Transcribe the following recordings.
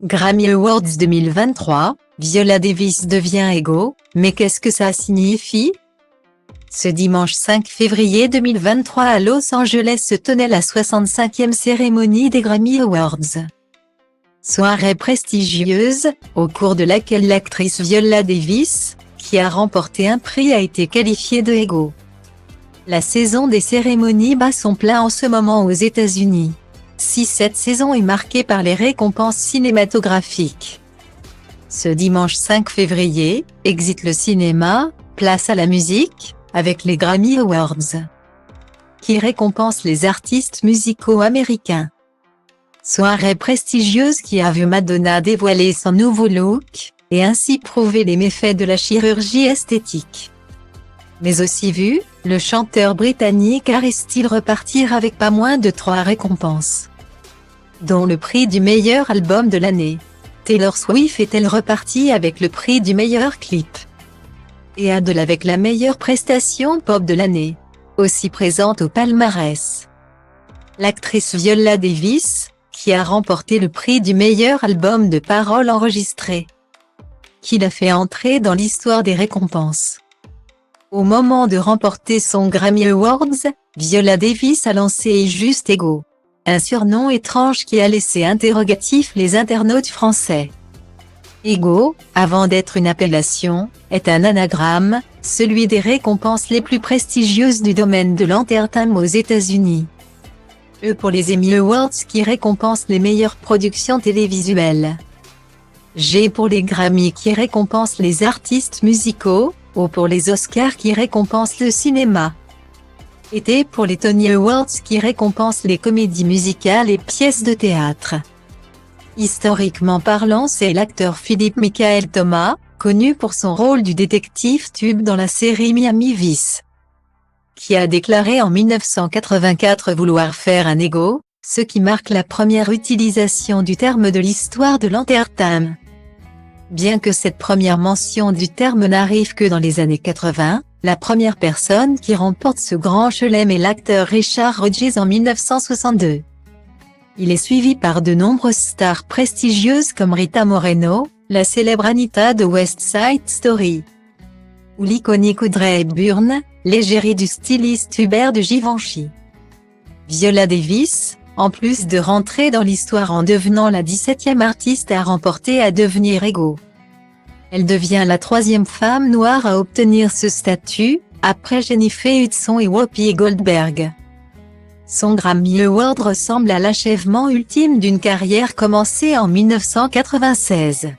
Grammy Awards 2023, Viola Davis devient EGO, mais qu'est-ce que ça signifie? Ce dimanche 5 février 2023 à Los Angeles se tenait la 65e cérémonie des Grammy Awards. Soirée prestigieuse, au cours de laquelle l'actrice Viola Davis, qui a remporté un prix, a été qualifiée de EGO. La saison des cérémonies bat son plein en ce moment aux États-Unis. Si cette saison est marquée par les récompenses cinématographiques. Ce dimanche 5 février, exit le cinéma, place à la musique, avec les Grammy Awards, qui récompensent les artistes musicaux américains. Soirée prestigieuse qui a vu Madonna dévoiler son nouveau look, et ainsi prouver les méfaits de la chirurgie esthétique. Mais aussi vu, le chanteur britannique Harry Styles repartir avec pas moins de 3 récompenses, dont le prix du meilleur album de l'année. Taylor Swift est-elle repartie avec le prix du meilleur clip, et Adele avec la meilleure prestation pop de l'année, aussi présente au palmarès. L'actrice Viola Davis, qui a remporté le prix du meilleur album de paroles enregistrées, qui l'a fait entrer dans l'histoire des récompenses. Au moment de remporter son Grammy Awards, Viola Davis a lancé Juste EGO, un surnom étrange qui a laissé interrogatifs les internautes français. EGO, avant d'être une appellation, est un anagramme, celui des récompenses les plus prestigieuses du domaine de l'entertainment aux États-Unis. E pour les Emmy Awards qui récompensent les meilleures productions télévisuelles. G pour les Grammy qui récompensent les artistes musicaux. O pour les Oscars qui récompensent le cinéma. Et T pour les Tony Awards qui récompensent les comédies musicales et pièces de théâtre. Historiquement parlant, c'est l'acteur Philip Michael Thomas, connu pour son rôle du détective Tube dans la série Miami Vice, qui a déclaré en 1984 vouloir faire un EGO, ce qui marque la première utilisation du terme de l'histoire de l'entertainment. Bien que cette première mention du terme n'arrive que dans les années 80, la première personne qui remporte ce grand chelem est l'acteur Richard Rodgers en 1962. Il est suivi par de nombreuses stars prestigieuses comme Rita Moreno, la célèbre Anita de West Side Story, ou l'iconique Audrey Hepburn, l'égérie du styliste Hubert de Givenchy. Viola Davis, en plus de rentrer dans l'histoire en devenant la 17e artiste à remporter à devenir EGO. Elle devient la 3e femme noire à obtenir ce statut, après Jennifer Hudson et Whoopi Goldberg. Son Grammy Award ressemble à l'achèvement ultime d'une carrière commencée en 1996.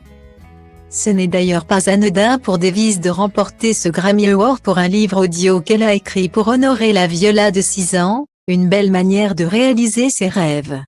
Ce n'est d'ailleurs pas anodin pour Davis de remporter ce Grammy Award pour un livre audio qu'elle a écrit pour honorer la Viola de 6 ans, une belle manière de réaliser ses rêves.